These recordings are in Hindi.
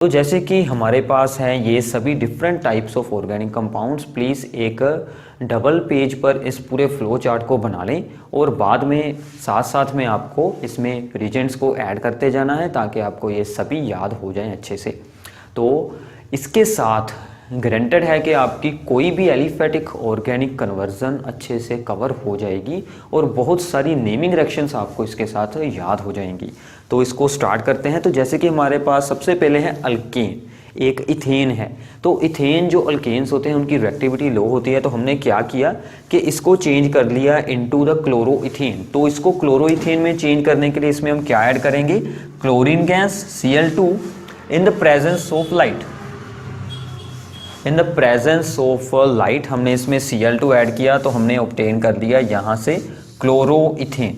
तो जैसे कि हमारे पास हैं ये सभी different types of organic compounds, please एक डबल पेज पर इस पूरे फ्लो चार्ट को बना लें और बाद में साथ साथ में आपको इसमें रीजेंट्स को ऐड करते जाना है ताकि आपको ये सभी याद हो जाएं अच्छे से। तो इसके साथ गारंटेड है कि आपकी कोई भी एलिफेटिक ऑर्गेनिक कन्वर्जन अच्छे से कवर हो जाएगी और बहुत सारी नेमिंग रिएक्शंस आपको इसके साथ याद हो जाएंगी। तो इसको स्टार्ट करते हैं। तो जैसे कि हमारे पास सबसे पहले है अल्केन, एक इथेन है। तो इथेन जो अल्केन्स होते हैं उनकी रिएक्टिविटी लो होती है, तो हमने क्या किया कि इसको चेंज कर लिया इनटू द क्लोरोइथेन। तो इसको क्लोरोइथेन में चेंज करने के लिए इसमें हम क्या ऐड करेंगे, chlorine gas Cl2 in the presence of light. In the presence of light हमने इसमें Cl2 ऐड किया तो हमने ऑब्टेन कर लिया यहाँ से क्लोरोइथेन।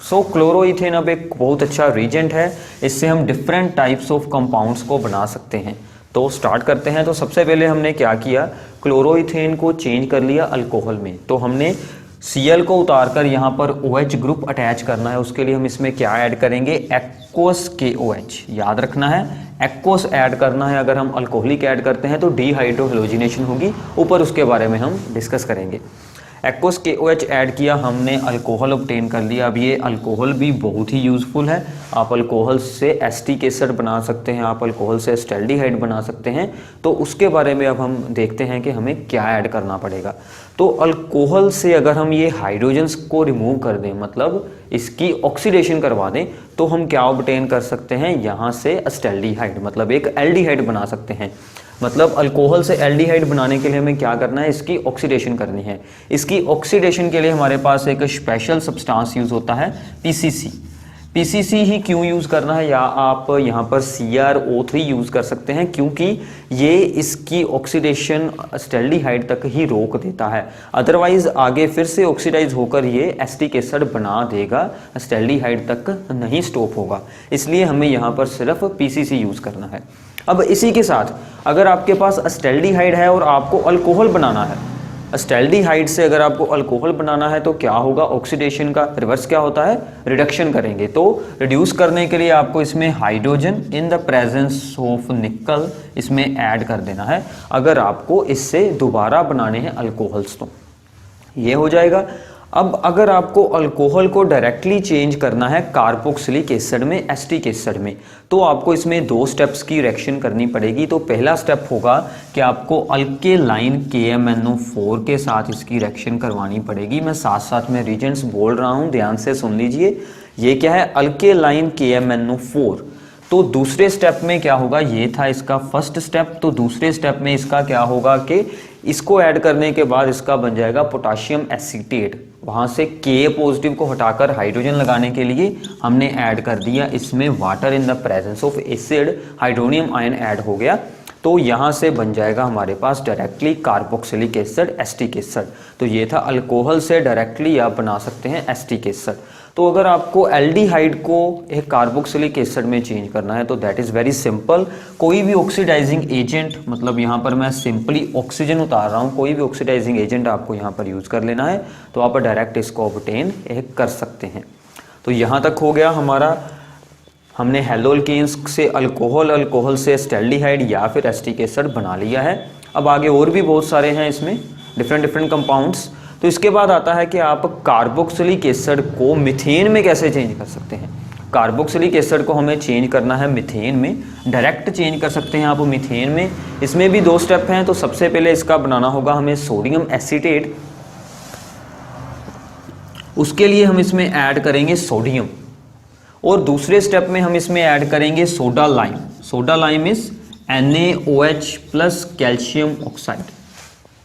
सो क्लोरोइथेन अब एक बहुत अच्छा रीजेंट है, इससे हम डिफरेंट टाइप्स ऑफ कंपाउंड्स को बना सकते हैं। तो स्टार्ट करते हैं। तो सबसे पहले हमने क्या किया, क्लोरोइथेन को चेंज कर लिया अल्कोहल में। तो हमने Cl को उतारकर यहाँ पर OH ग्रुप अटैच करना है। उसके लिए हम इसमें क्या ऐड करेंगे, एक्वस KOH। याद रखना है एक्वस ऐड करना है। अगर हम अल्कोहलिक ऐड करते हैं तो डीहाइड्रोहेलोजिनेशन होगी, ऊपर उसके बारे में हम डिस्कस करेंगे। एक्वस KOH ऐड किया हमने, अल्कोहल ऑब्टेन कर लिया। अब ये अल्कोहल भी बहुत ही यूज़फुल है। आप अल्कोहल से एसिटिक एसिड बना सकते हैं, आप अल्कोहल से एस्टैल्डिहाइड बना सकते हैं। तो उसके बारे में अब हम देखते हैं कि हमें क्या ऐड करना पड़ेगा। तो अल्कोहल से अगर हम ये हाइड्रोजन्स को रिमूव कर दें, मतलब इसकी ऑक्सीडेशन करवा दें, तो हम क्या ऑब्टेन कर सकते हैं, यहाँ से एस्टैल्डिहाइड, मतलब एक एल्डिहाइड बना सकते हैं। मतलब अल्कोहल से एल्डिहाइड बनाने के लिए हमें क्या करना है, इसकी ऑक्सीडेशन करनी है। इसकी ऑक्सीडेशन के लिए हमारे पास एक स्पेशल सब्सटेंस यूज़ होता है PCC। PCC ही क्यों यूज़ करना है, या आप यहाँ पर CrO3 यूज़ कर सकते हैं, क्योंकि ये इसकी ऑक्सीडेशन एस्टैल्डिहाइड तक ही रोक देता है। अदरवाइज आगे फिर से ऑक्सीडाइज होकर ये एसिटिक एसिड बना देगा, एस्टैल्डिहाइड तक नहीं स्टॉप होगा। इसलिए हमें यहाँ पर सिर्फ PCC यूज़ करना है। अब इसी के साथ अगर आपके पास एस्टैल्डिहाइड है और आपको अल्कोहल बनाना है, एस्टैल्डिहाइड से अगर आपको अल्कोहल बनाना है तो क्या होगा, ऑक्सीडेशन का रिवर्स क्या होता है, रिडक्शन करेंगे। तो रिड्यूस करने के लिए आपको इसमें hydrogen in the presence of निकल इसमें ऐड कर देना है। अगर आपको इससे दोबारा बनाने हैं अल्कोहल्स तो ये हो जाएगा। अब अगर आपको अल्कोहल को डायरेक्टली चेंज करना है कार्बोक्सिलिक एसिड में, एसिटिक एसिड में, तो आपको इसमें 2 स्टेप्स की रिएक्शन करनी पड़ेगी। तो पहला स्टेप होगा कि आपको अल्केलाइन KMnO4 के साथ इसकी रिएक्शन करवानी पड़ेगी। मैं साथ साथ में रीजेंट्स बोल रहा हूँ, ध्यान से सुन लीजिए। ये क्या है, अल्केलाइन KMnO4। तो दूसरे स्टेप में क्या होगा, ये था इसका फर्स्ट स्टेप। तो दूसरे स्टेप में इसका क्या होगा कि इसको ऐड करने के बाद इसका बन जाएगा पोटाशियम एसीटेट। वहाँ से Ka पॉजिटिव को हटाकर हाइड्रोजन लगाने के लिए हमने ऐड कर दिया इसमें water in the presence of acid, hydronium ion add हो गया। तो यहाँ से बन जाएगा हमारे पास directly carboxylic acid, acetic acid. तो ये था अल्कोहल से डायरेक्टली आप बना सकते हैं एसिटिक एसिड। तो अगर आपको एल्डिहाइड को एक कार्बोक्सिलिक एसिड में चेंज करना है तो दैट इज़ वेरी सिंपल। कोई भी ऑक्सीडाइजिंग एजेंट, मतलब यहाँ पर मैं सिंपली ऑक्सीजन उतार रहा हूँ, कोई भी ऑक्सीडाइजिंग एजेंट आपको यहाँ पर यूज़ कर लेना है तो आप डायरेक्ट इसको ऑब्टेन कर सकते हैं। तो यहाँ तक हो गया हमारा, हमने हेलोल्केन्स से अल्कोहल, अल्कोहल से एस्टैल्डिहाइड या फिर एसिटिक एसिड बना लिया है। अब आगे और भी बहुत सारे हैं इसमें डिफरेंट कंपाउंड्स। तो इसके बाद आता है कि आप कार्बोक्सिलिक एसिड को मीथेन में कैसे चेंज कर सकते हैं। कार्बोक्सिलिक एसिड को हमें चेंज करना है मीथेन में, डायरेक्ट चेंज कर सकते हैं आप मीथेन में। इसमें भी 2 स्टेप हैं। तो सबसे पहले इसका बनाना होगा हमें सोडियम एसीटेट। उसके लिए हम इसमें ऐड करेंगे सोडियम, और दूसरे स्टेप में हम इसमें ऐड करेंगे soda lime. Soda lime is NaOH plus calcium oxide,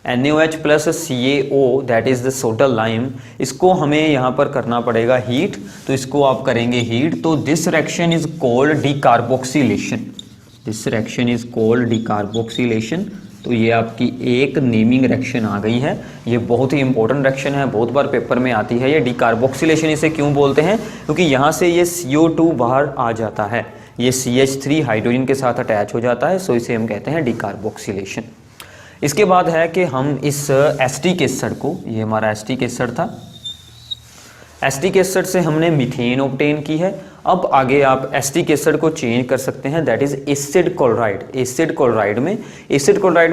NaOH plus CaO that is the soda lime. इसको हमें यहाँ पर करना पड़ेगा हीट। तो इसको आप करेंगे हीट। तो this reaction is called decarboxylation, this reaction is called decarboxylation. तो ये आपकी एक नेमिंग रिएक्शन आ गई है। ये बहुत ही इंपॉर्टेंट रिएक्शन है, बहुत बार पेपर में आती है। ये डिकार्बोक्सिलेशन इसे क्यों बोलते हैं, क्योंकि यहाँ से ये CO2 बाहर आ जाता है, ये CH3 हाइड्रोजन के साथ अटैच हो जाता है। सो इसे हम कहते हैं डिकार्बोक्सिलेशन। इसके बाद है कि हम इस एसिटिक एसिड को, ये हमारा एसिटिक एसिड था, एसिटिक एसिड से हमने मीथेन ऑब्टेन की है। अब आगे आप एसिटिक एसिड को चेंज कर सकते हैं, that is acid chloride. Acid chloride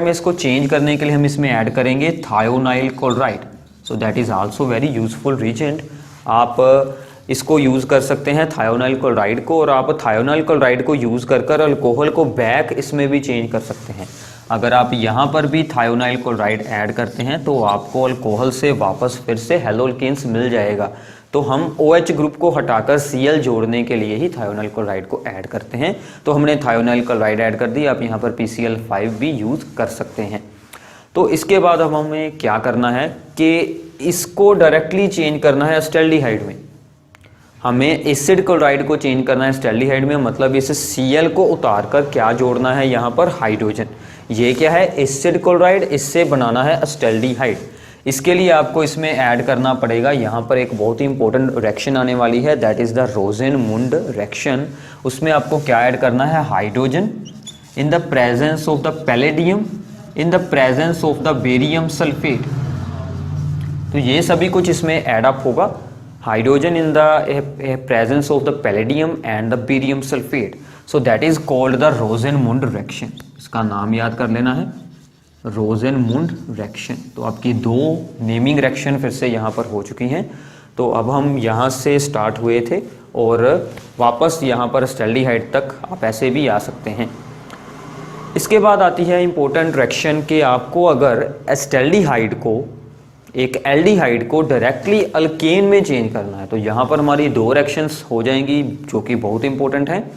में इसको चेंज करने के लिए हम इसमें ऐड करेंगे thionyl chloride. So that is also very useful reagent. आप इसको यूज़ कर सकते हैं थायोनाइल क्लोराइड को, और आप थायोनाइल क्लोराइड को यूज़ कर अल्कोहल को बैक इसमें भी चेंज कर सकते हैं। अगर आप यहाँ पर भी थायोनाइल क्लोराइड ऐड करते हैं तो आपको अल्कोहल से वापस फिर से हेलोल्केन्स मिल जाएगा। तो हम OH ग्रुप को हटाकर Cl जोड़ने के लिए ही थायोनाइल क्लोराइड को ऐड करते हैं। तो हमने थायोनाइल क्लोराइड ऐड कर दी, आप यहाँ पर PCl5 भी यूज़ कर सकते हैं। तो इसके बाद अब हमें क्या करना है कि इसको डायरेक्टली चेंज करना है एसिटाल्डिहाइड में। हमें एसिड क्लोराइड को चेंज करना है एसिटाल्डिहाइड में, मतलब इसे Cl को उतार कर क्या जोड़ना है यहाँ पर हाइड्रोजन। ये क्या है एसिड क्लोराइड, इससे बनाना है एसिटाल्डिहाइड। इसके लिए आपको इसमें ऐड करना पड़ेगा, यहाँ पर एक बहुत ही इंपॉर्टेंट रिएक्शन आने वाली है, that is the Rosenmund reaction. उसमें आपको क्या ऐड करना है hydrogen in the presence of the palladium in the presence of the barium sulphate. तो ये सभी कुछ इसमें ऐड अप होगा, hydrogen in the presence of the palladium and the barium sulphate. So that is called the Rosenmund reaction. इसका नाम याद कर लेना है रोजेनमुंड रिएक्शन। तो आपकी दो नेमिंग रिएक्शन फिर से यहाँ पर हो चुकी हैं। तो अब हम यहाँ से स्टार्ट हुए थे और वापस यहाँ पर एसिटाल्डिहाइड तक आप ऐसे भी आ सकते हैं। इसके बाद आती है इम्पोर्टेंट रिएक्शन कि आपको अगर एसिटाल्डिहाइड को एक एल्डिहाइड को डायरेक्टली अल्केन में चेंज करना है तो यहाँ पर हमारी दो रिएक्शंस हो जाएंगी जो कि बहुत इंपॉर्टेंट हैं।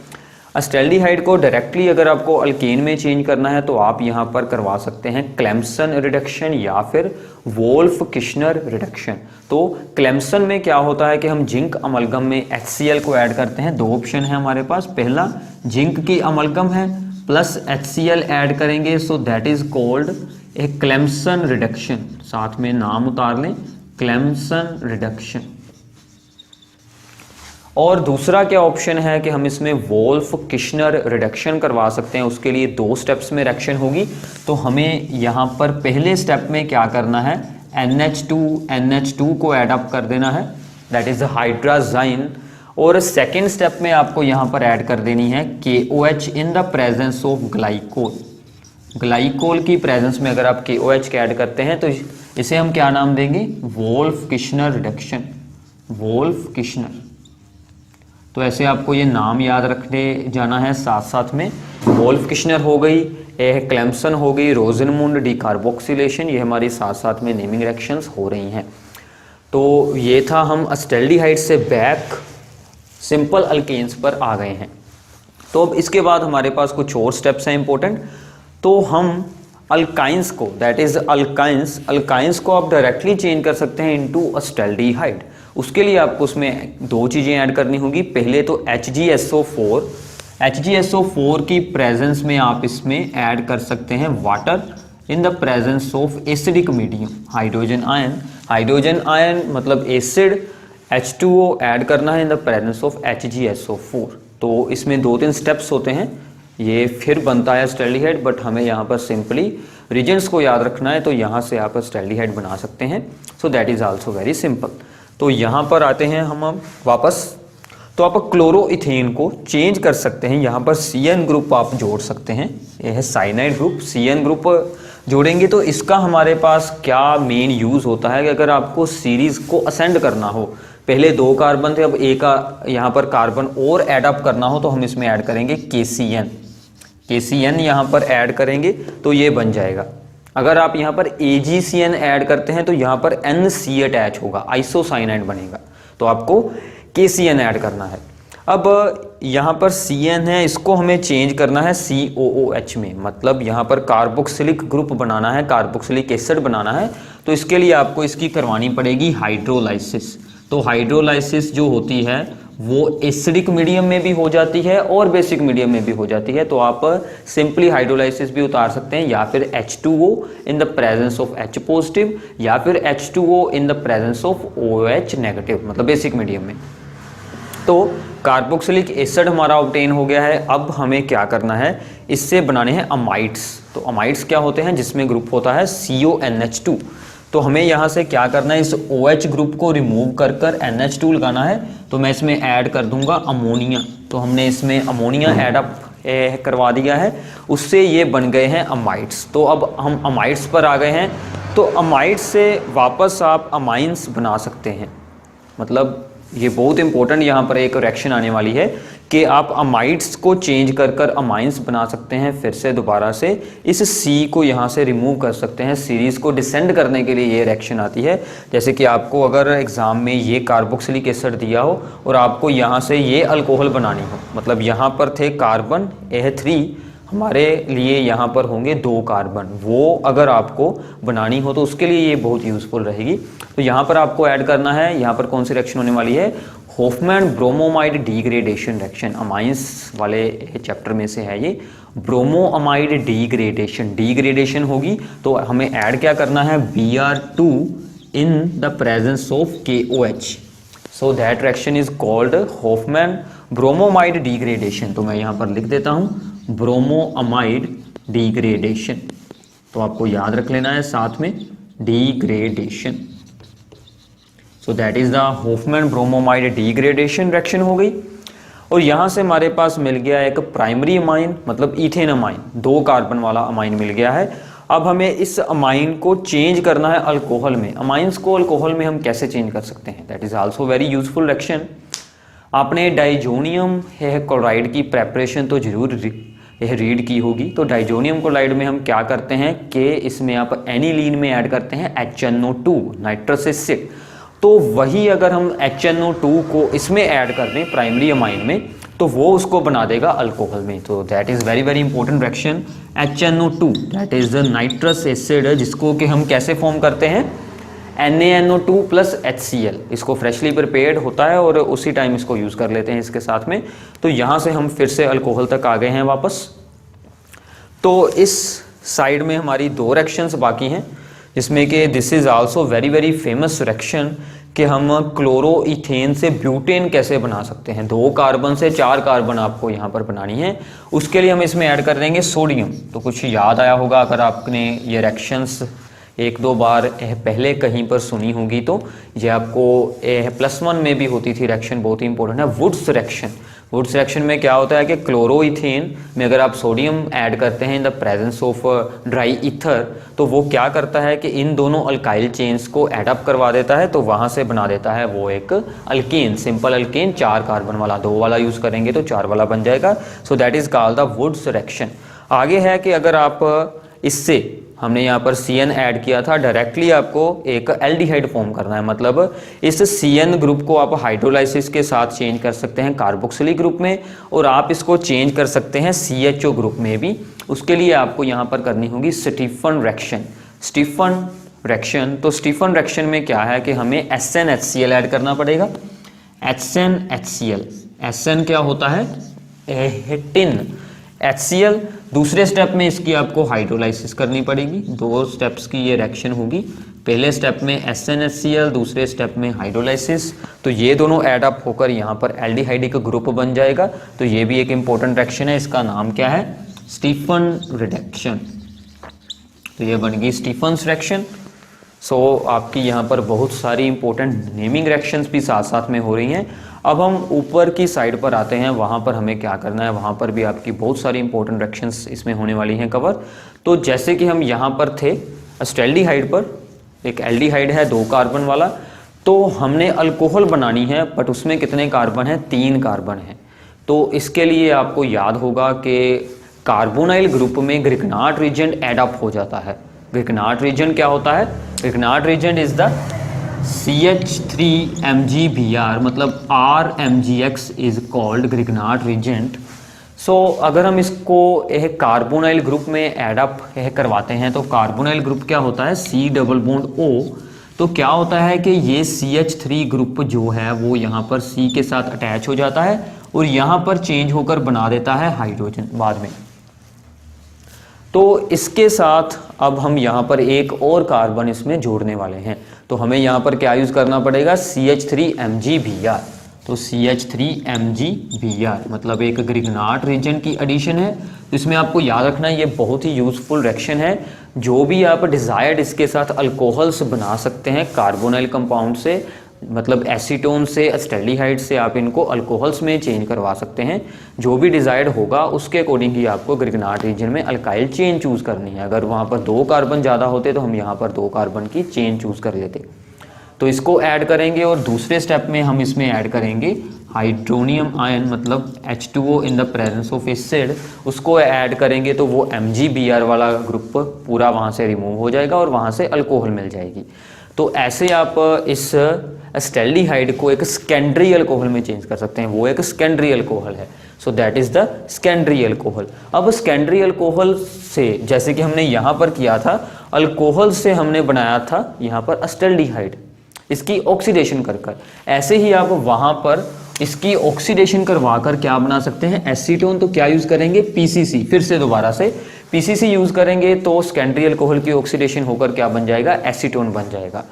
एसिटाल्डिहाइड को डायरेक्टली अगर आपको अल्केन में चेंज करना है तो आप यहाँ पर करवा सकते हैं क्लेम्सन रिडक्शन या फिर वोल्फ किश्नर रिडक्शन। तो क्लेम्सन में क्या होता है कि हम जिंक अमलगम में HCl को ऐड करते हैं। दो ऑप्शन है हमारे पास, पहला जिंक की अमलगम है प्लस HCl ऐड करेंगे, सो that is called a Clemson reduction. साथ में नाम उतार लें क्लेम्सन रिडक्शन। और दूसरा क्या ऑप्शन है कि हम इसमें वोल्फ किश्नर रिडक्शन करवा सकते हैं। उसके लिए दो स्टेप्स में रिएक्शन होगी। तो हमें यहाँ पर पहले स्टेप में क्या करना है NH2 को ऐड अप कर देना है, दैट इज हाइड्राजाइन। और सेकेंड स्टेप में आपको यहाँ पर ऐड कर देनी है KOH in the presence of glycol. Glycol की प्रेजेंस में अगर आप KOH के ऐड करते हैं तो इसे हम क्या नाम देंगे Wolff Kishner reduction, Wolff Kishner. तो ऐसे आपको ये नाम याद रखने जाना है साथ साथ में। वोल्फ किश्नर हो गई, क्लेम्सन हो गई, रोजेनमुंड डिकार्बोक्सिलेशन, ये हमारी साथ साथ में नेमिंग रिएक्शंस हो रही हैं। तो ये था, हम एसिटाल्डिहाइड से बैक सिंपल अल्केन्स पर आ गए हैं। तो अब इसके बाद हमारे पास कुछ और स्टेप्स हैं इंपॉर्टेंट। तो हम अल्काइंस को, दैट इज अल्काइंस को आप डायरेक्टली चेंज कर सकते हैं इनटू एसिटाल्डिहाइड। उसके लिए आपको उसमें दो चीज़ें ऐड करनी होगी। पहले तो HgSO4 की प्रेजेंस में आप इसमें ऐड कर सकते हैं water in the presence of acidic medium, hydrogen ion मतलब एसिड, H2O ऐड करना है इन द प्रेजेंस ऑफ HgSO4। तो इसमें दो तीन स्टेप्स होते हैं, ये फिर बनता है एसिटाल्डिहाइड, बट हमें यहाँ पर सिंपली रीजेंट्स को याद रखना है। तो यहाँ से आप एसिटाल्डिहाइड बना सकते हैं। So that is also very simple. तो यहाँ पर आते हैं हम वापस। तो आप क्लोरोइथेन को चेंज कर सकते हैं, यहाँ पर CN ग्रुप आप जोड़ सकते हैं, यह है साइनाइड ग्रुप। CN ग्रुप जोड़ेंगे तो इसका हमारे पास क्या मेन यूज़ होता है कि अगर आपको सीरीज़ को असेंड करना हो, पहले दो कार्बन थे अब एक यहाँ पर कार्बन और ऐड अप करना हो तो हम इसमें ऐड करेंगे KCN यहाँ पर ऐड करेंगे तो ये बन जाएगा। अगर आप यहाँ पर AgCN ऐड करते हैं तो यहाँ पर NC अटैच होगा, आइसोसाइनाइड बनेगा। तो आपको KCN ऐड करना है। अब यहाँ पर CN है, इसको हमें चेंज करना है COOH में, मतलब यहाँ पर कार्बोक्सिलिक ग्रुप बनाना है, कार्बोक्सिलिक एसिड बनाना है। तो इसके लिए आपको इसकी करवानी पड़ेगी हाइड्रोलाइसिस। तो हाइड्रोलाइसिस जो होती है वो एसिडिक मीडियम में भी हो जाती है और बेसिक मीडियम में भी हो जाती है। तो आप सिंपली हाइड्रोलाइसिस भी उतार सकते हैं, या फिर H2O in the presence of H positive, या फिर H2O in the presence of OH negative, मतलब बेसिक मीडियम में। तो कार्बोक्सिलिक एसिड हमारा ऑब्टेन हो गया है। अब हमें क्या करना है, इससे बनाने हैं अमाइड्स। तो अमाइड्स क्या होते हैं, जिसमें ग्रुप होता है CONH2। तो हमें यहाँ से क्या करना है, इस OH ग्रुप को रिमूव कर कर NH2 लगाना है। तो मैं इसमें ऐड कर दूंगा अमोनिया। तो हमने इसमें अमोनिया ऐड अप करवा दिया है, उससे ये बन गए हैं अमाइड्स। तो अब हम अमाइड्स पर आ गए हैं। तो अमाइड्स से वापस आप अमाइंस बना सकते हैं। मतलब ये बहुत इंपॉर्टेंट यहाँ पर एक रिएक्शन आने वाली है कि आप अमाइड्स को चेंज कर कर अमाइंस बना सकते हैं। फिर से दोबारा से इस C को यहाँ से रिमूव कर सकते हैं। सीरीज़ को डिसेंड करने के लिए ये रिएक्शन आती है। जैसे कि आपको अगर एग्ज़ाम में ये कार्बोक्सिलिक एसिड दिया हो और आपको यहाँ से ये अल्कोहल बनानी हो, मतलब यहाँ पर थे कार्बन AH3, हमारे लिए यहाँ पर होंगे 2 कार्बन, वो अगर आपको बनानी हो तो उसके लिए ये बहुत यूज़फुल रहेगी। तो यहाँ पर आपको ऐड करना है, यहाँ पर कौन सी रिएक्शन होने वाली है, Hoffmann bromamide degradation reaction. Amines वाले चैप्टर में से है ये, ब्रोमोअमाइड डीग्रेडेशन होगी। तो हमें ऐड क्या करना है, Br2 in the presence of KOH। So that reaction is called Hoffmann bromamide degradation. तो मैं यहाँ पर लिख देता हूँ ब्रोमोअमाइड डीग्रेडेशन। तो आपको याद रख लेना है साथ में degradation. So that is the Hoffmann bromamide degradation reaction हो गई। और यहाँ से हमारे पास मिल गया एक प्राइमरी अमाइन, मतलब इथेन अमाइन, 2 कार्बन वाला अमाइन मिल गया है। अब हमें इस अमाइन को चेंज करना है अल्कोहल में। अमाइंस को अल्कोहल में हम कैसे चेंज कर सकते हैं, that is also very useful reaction. आपने डाइजोनियम क्लोराइड की प्रेपरेशन तो जरूर यह रीड की होगी। तो डाइजोनियम क्लोराइड में हम क्या करते हैं कि इसमें आप एनिलीन में ऐड करते हैं HNO2 नाइट्रस एसिड। तो वही अगर हम HNO2 को इसमें ऐड कर दें प्राइमरी अमाइन में, तो वो उसको बना देगा अल्कोहल में। तो that is very very important reaction. HNO2 that is the nitrous acid, जिसको कि हम कैसे फॉर्म करते हैं, NaNO2 प्लस HCl। इसको फ्रेशली प्रिपेयर्ड होता है और उसी टाइम इसको यूज़ कर लेते हैं इसके साथ में। तो यहाँ से हम फिर से अल्कोहल तक आ गए हैं वापस। तो इस साइड में हमारी 2 रिएक्शंस बाकी हैं, जिसमें कि this is also very very famous reaction कि हम क्लोरोइथेन से ब्यूटेन कैसे बना सकते हैं। 2 कार्बन से 4 कार्बन आपको यहाँ पर बनानी है। उसके लिए हम इसमें ऐड कर देंगे सोडियम। तो कुछ याद आया होगा अगर आपने ये रिएक्शंस 1-2 बार पहले कहीं पर सुनी होगी, तो ये आपको +1 में भी होती थी रिएक्शन, बहुत ही इंपॉर्टेंट है, वुड्स रिएक्शन। वुड्स रिएक्शन में क्या होता है कि क्लोरोइथेन में अगर आप सोडियम ऐड करते हैं इन the presence of dry ether, तो वो क्या करता है कि इन दोनों अल्काइल चेन्स को एड अप करवा देता है। तो वहाँ से बना देता है वो एक अल्केन, सिंपल अल्केन, 4 कार्बन वाला। 2 वाला यूज़ करेंगे तो 4 वाला बन जाएगा। So that is called the Wurtz reaction. आगे है कि अगर आप इससे, हमने यहाँ पर CN ऐड किया था, डायरेक्टली आपको एक एल्डिहाइड फॉर्म करना है। मतलब इस CN ग्रुप को आप हाइड्रोलाइसिस के साथ चेंज कर सकते हैं कार्बोक्सिलिक ग्रुप में, और आप इसको चेंज कर सकते हैं CHO ग्रुप में भी। उसके लिए आपको यहाँ पर करनी होगी स्टीफन रिएक्शन। स्टीफन रिएक्शन, तो स्टीफन रिएक्शन में क्या है कि हमें SnHCl ऐड करना पड़ेगा। SnHCl, SN क्या होता है, टिन। HCl, दूसरे स्टेप में इसकी आपको हाइड्रोलाइसिस करनी पड़ेगी। 2 स्टेप्स की ये रिएक्शन होगी। पहले स्टेप में SnHCl, दूसरे स्टेप में हाइड्रोलाइसिस। तो ये दोनों एड अप होकर यहाँ पर एल्डिहाइडिक ग्रुप बन जाएगा। तो ये भी एक इंपॉर्टेंट रिएक्शन है, इसका नाम क्या है, स्टीफन रिएक्शन। तो ये बन गई स्टीफन्स रिएक्शन। सो आपकी यहाँ पर बहुत सारी इंपॉर्टेंट नेमिंग रिएक्शंस भी साथ साथ में हो रही हैं। अब हम ऊपर की साइड पर आते हैं, वहाँ पर हमें क्या करना है, वहाँ पर भी आपकी बहुत सारी इंपॉर्टेंट रिएक्शंस इसमें होने वाली हैं कवर। तो जैसे कि हम यहाँ पर थे एस्टेल्डिहाइड पर, एक एल्डिहाइड है 2 कार्बन वाला, तो हमने अल्कोहल बनानी है, बट उसमें कितने कार्बन हैं, 3 कार्बन हैं। तो इसके लिए आपको याद होगा कि कार्बोनाइल ग्रुप में ग्रिग्नार्ड रीजेंट एड अप हो जाता है। ग्रिग्नार्ड रीजेंट क्या होता है, Grignard reagent is the CH3MgBr, मतलब RMgX is called Grignard reagent. So अगर हम इसको एक कार्बोनाइल ग्रुप में ऐड अप करवाते हैं, तो कार्बोनाइल ग्रुप क्या होता है, C डबल बॉन्ड O। तो क्या होता है कि ये CH3 ग्रुप जो है वो यहाँ पर C के साथ अटैच हो जाता है और यहाँ पर चेंज होकर बना देता है हाइड्रोजन बाद में। तो इसके साथ अब हम यहाँ पर एक और कार्बन इसमें जोड़ने वाले हैं। तो हमें यहाँ पर क्या यूज़ करना पड़ेगा, CH3MgBr। तो CH3MgBr मतलब एक ग्रिग्नार्ड रीजन की एडिशन है। तो इसमें आपको याद रखना है ये बहुत ही यूज़फुल रिएक्शन है, जो भी आप डिज़ायर्ड इसके साथ अल्कोहल्स बना सकते हैं कार्बोनाइल कंपाउंड से, मतलब एसीटोन से, एस्टैल्डिहाइड से आप इनको अल्कोहल्स में चेंज करवा सकते हैं। जो भी डिज़ायर्ड होगा उसके अकॉर्डिंग ही आपको ग्रिग्नार्ड रीजन में अल्काइल चेन चूज़ करनी है। अगर वहाँ पर 2 कार्बन ज़्यादा होते तो हम यहाँ पर 2 कार्बन की चेन चूज़ कर लेते। तो इसको ऐड करेंगे और दूसरे स्टेप में हम इसमें ऐड करेंगे हाइड्रोनियम आयन, मतलब H2O in the presence of acid. उसको ऐड करेंगे तो वो MgBr वाला ग्रुप पूरा वहाँ से रिमूव हो जाएगा और वहाँ से अल्कोहल मिल जाएगी। तो ऐसे आप इस एस्टैल्डिहाइड को एक सेकेंडरी अल्कोहल में चेंज कर सकते हैं। वो एक सेकेंडरी अल्कोहल है, so that is the secondary alcohol. अब सेकेंडरी अल्कोहल से, जैसे कि हमने यहाँ पर किया था, अल्कोहल से हमने बनाया था यहाँ पर एस्टैल्डिहाइड, इसकी ऑक्सीडेशन कर कर, ऐसे ही आप वहाँ पर इसकी ऑक्सीडेशन करवा कर क्या बना सकते हैं, एसीटोन। तो क्या यूज़ करेंगे, PCC, फिर से दोबारा से PCC यूज़ करेंगे तो सेकेंडरी अल्कोहल की ऑक्सीडेशन होकर क्या बन जाएगा, एसीटोन बन जाएगा।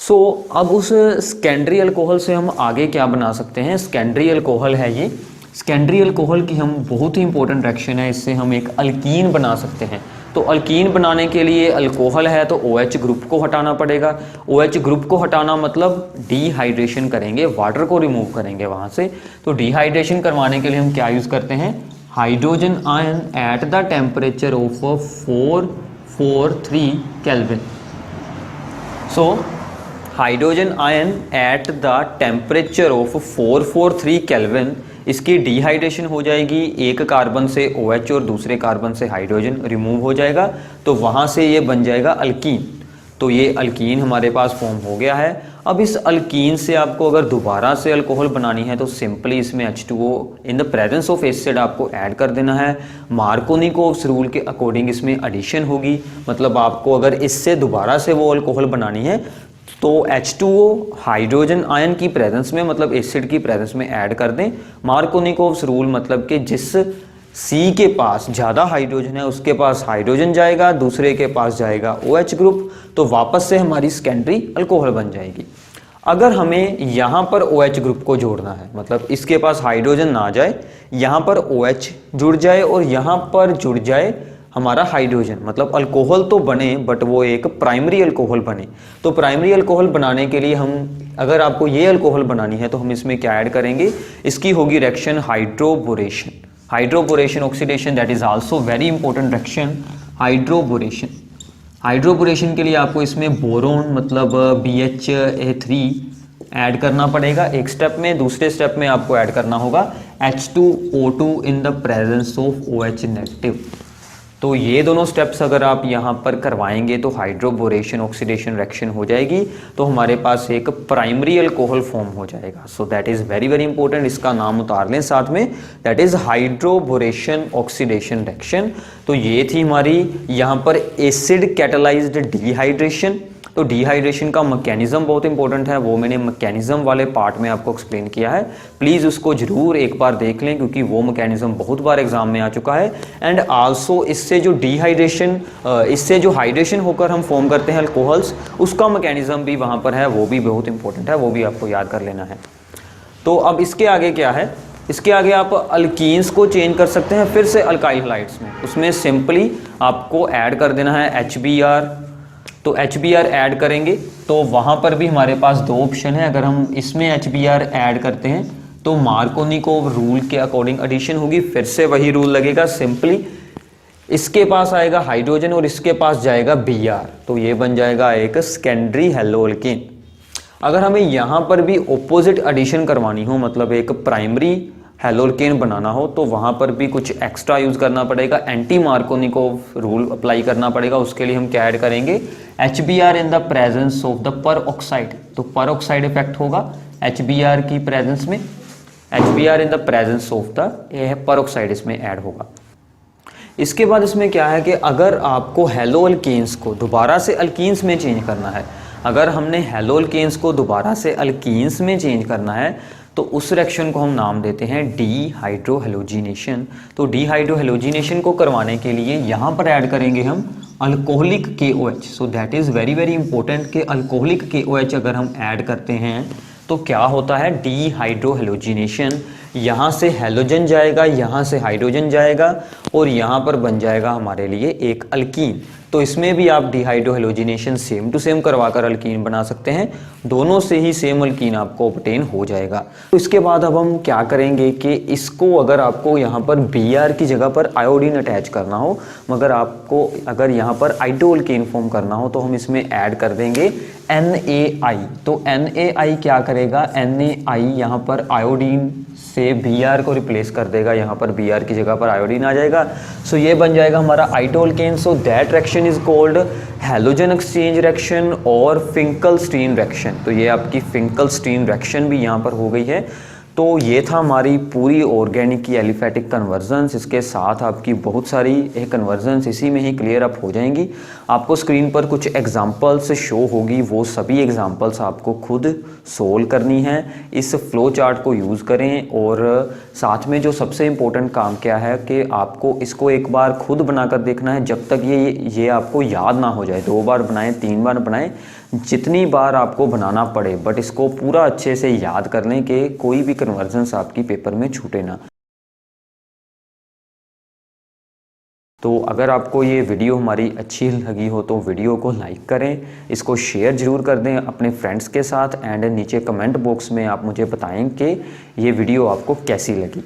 सो अब उस सेकेंडरी अल्कोहल से हम आगे क्या बना सकते हैं, सेकेंडरी अल्कोहल है ये। सेकेंडरी अल्कोहल की हम बहुत ही इंपॉर्टेंट रिएक्शन है, इससे हम एक अल्कीन बना सकते हैं। तो अल्कीन बनाने के लिए अल्कोहल है तो OH ग्रुप को हटाना पड़ेगा। OH ग्रुप को हटाना मतलब डिहाइड्रेशन करेंगे, वाटर को रिमूव करेंगे वहाँ से। तो डिहाइड्रेशन करवाने के लिए हम क्या यूज़ करते हैं, hydrogen ion at the temperature of 443 kelvin. So hydrogen ion at the temperature of 443 kelvin, इसकी डिहाइड्रेशन हो जाएगी, एक कार्बन से OH और दूसरे कार्बन से हाइड्रोजन रिमूव हो जाएगा, तो वहाँ से ये बन जाएगा अल्कीन। तो ये अल्कीन हमारे पास फॉर्म हो गया है। अब इस अल्कीन से आपको अगर दोबारा से अल्कोहल बनानी है तो सिंपली इसमें H2O in the presence of acid आपको ऐड कर देना है। मार्कोनिकोव्स रूल के अकॉर्डिंग इसमें एडिशन होगी, मतलब आपको अगर इससे दोबारा से वो अल्कोहल बनानी है तो H2O हाइड्रोजन आयन की प्रेजेंस में, मतलब एसिड की प्रेजेंस में ऐड कर दें। मार्कोनिकोव्स रूल मतलब कि जिस C के पास ज़्यादा हाइड्रोजन है उसके पास हाइड्रोजन जाएगा, दूसरे के पास जाएगा OH ग्रुप, तो वापस से हमारी सेकेंडरी अल्कोहल बन जाएगी। अगर हमें यहाँ पर OH ग्रुप को जोड़ना है, मतलब इसके पास हाइड्रोजन ना जाए, यहाँ पर OH जुड़ जाए और यहाँ पर जुड़ जाए हमारा हाइड्रोजन, मतलब अल्कोहल तो बने बट वो एक प्राइमरी अल्कोहल बने। तो प्राइमरी अल्कोहल बनाने के लिए हम, अगर आपको ये अल्कोहल बनानी है तो हम इसमें क्या ऐड करेंगे, इसकी होगी reaction hydroboration. Hydroboration oxidation, that is also very important reaction, hydroboration. Hydroboration के लिए आपको इसमें बोरोन मतलब BHA3 ऐड करना पड़ेगा एक स्टेप में। दूसरे स्टेप में आपको ऐड करना होगा H2O2 in the presence of OH negative. तो ये दोनों स्टेप्स अगर आप यहाँ पर करवाएंगे तो हाइड्रोबोरेशन ऑक्सीडेशन रिएक्शन हो जाएगी, तो हमारे पास एक प्राइमरी अल्कोहल फॉर्म हो जाएगा। So that is very very important, इसका नाम उतार लें साथ में, that is hydroboration oxidation reaction. तो ये थी हमारी यहाँ पर एसिड कैटालाइज्ड डिहाइड्रेशन। तो डिहाइड्रेशन का मैकेनिज्म बहुत इंपॉर्टेंट है, वो मैंने मैकेनिज्म वाले पार्ट में आपको एक्सप्लेन किया है। प्लीज़ उसको ज़रूर एक बार देख लें क्योंकि वो मैकेनिज्म बहुत बार एग्जाम में आ चुका है। एंड आल्सो इससे जो डिहाइड्रेशन, इससे जो हाइड्रेशन होकर हम फॉर्म करते हैं अल्कोहल्स, उसका मैकेनिज्म भी वहाँ पर है, वो भी बहुत इंपॉर्टेंट है, वो भी आपको याद कर लेना है। तो अब इसके आगे क्या है, इसके आगे आप अल्कीन्स को चेंज कर सकते हैं फिर से अल्काइल हैलाइड्स में। उसमें सिंपली आपको ऐड कर देना है HBr। तो HBr ऐड करेंगे तो वहाँ पर भी हमारे पास 2 ऑप्शन है। अगर हम इसमें HBr ऐड करते हैं तो मार्कोनिकोव रूल के अकॉर्डिंग एडिशन होगी, फिर से वही रूल लगेगा। सिंपली इसके पास आएगा हाइड्रोजन और इसके पास जाएगा Br, तो ये बन जाएगा एक सेकेंडरी हेलोअल्केन। अगर हमें यहाँ पर भी ऑपोजिट एडिशन करवानी हो, मतलब एक प्राइमरी हेलोअल्केन बनाना हो, तो वहाँ पर भी कुछ एक्स्ट्रा यूज़ करना पड़ेगा, एंटी मार्कोनिकोव रूल अप्लाई करना पड़ेगा। उसके लिए हम क्या ऐड करेंगे, HBr in the presence of the पर ऑक्साइड। तो पर ऑक्साइड इफेक्ट होगा HBr की प्रेजेंस में, HBr in the presence of the पर ऑक्साइड इसमें ऐड होगा। इसके बाद इसमें क्या है कि अगर आपको हेलोअल्केन्स को दोबारा से अल्कीन्स में चेंज करना है, अगर हमने हेलोअल्केन्स को दोबारा से अल्कीन्स में चेंज करना है तो उस रिएक्शन को हम नाम देते हैं डीहाइड्रोहेलोजिनेशन। तो डीहाइड्रोहेलोजिनेशन को करवाने के लिए यहाँ पर ऐड करेंगे हम alcoholic KOH। So that is very very important कि अल्कोहलिक KOH अगर हम ऐड करते हैं तो क्या होता है, डीहाइड्रोहेलोजिनेशन। यहाँ से हैलोजन जाएगा, यहाँ से हाइड्रोजन जाएगा और यहाँ पर बन जाएगा हमारे लिए एक अल्कीन। तो इसमें भी आप डिहाइड्रोहेलोजिनेशन सेम टू सेम करवाकर अल्कीन बना सकते हैं, दोनों से ही सेम अल्कीन आपको ऑब्टेन हो जाएगा। तो इसके बाद अब हम क्या करेंगे कि इसको अगर आपको यहाँ पर Br की जगह पर आयोडीन अटैच करना हो, मगर आपको अगर यहाँ पर आइटोअल्केन फॉर्म करना हो तो हम इसमें ऐड कर देंगे NaI। तो NaI क्या करेगा, NaI यहाँ पर आयोडीन से Br को रिप्लेस कर देगा, यहाँ पर Br की जगह पर आयोडीन आ जाएगा। सो ये बन जाएगा हमारा iodoalkane. So that reaction is called halogen exchange reaction और फिंकलस्टीन रिएक्शन। तो ये आपकी फिंकलस्टीन रिएक्शन भी यहाँ पर हो गई है। तो ये था हमारी पूरी ऑर्गेनिक की एलिफैटिक कन्वर्जन्स। इसके साथ आपकी बहुत सारी कन्वर्जन्स इसी में ही क्लियर अप हो जाएंगी। आपको स्क्रीन पर कुछ एग्जांपल्स शो होगी, वो सभी एग्जांपल्स आपको खुद सोल्व करनी है। इस फ्लो चार्ट को यूज़ करें और साथ में जो सबसे इम्पोर्टेंट काम क्या है कि आपको इसको एक बार खुद बनाकर देखना है, जब तक ये आपको याद ना हो जाए। 2 बार बनाएं, 3 बार बनाएं, जितनी बार आपको बनाना पड़े, बट इसको पूरा अच्छे से याद कर लें कि कोई भी कन्वर्जन्स आपकी पेपर में छूटे ना। तो अगर आपको ये वीडियो हमारी अच्छी लगी हो तो वीडियो को लाइक करें, इसको शेयर ज़रूर कर दें अपने फ्रेंड्स के साथ, एंड नीचे कमेंट बॉक्स में आप मुझे बताएं कि ये वीडियो आपको कैसी लगी।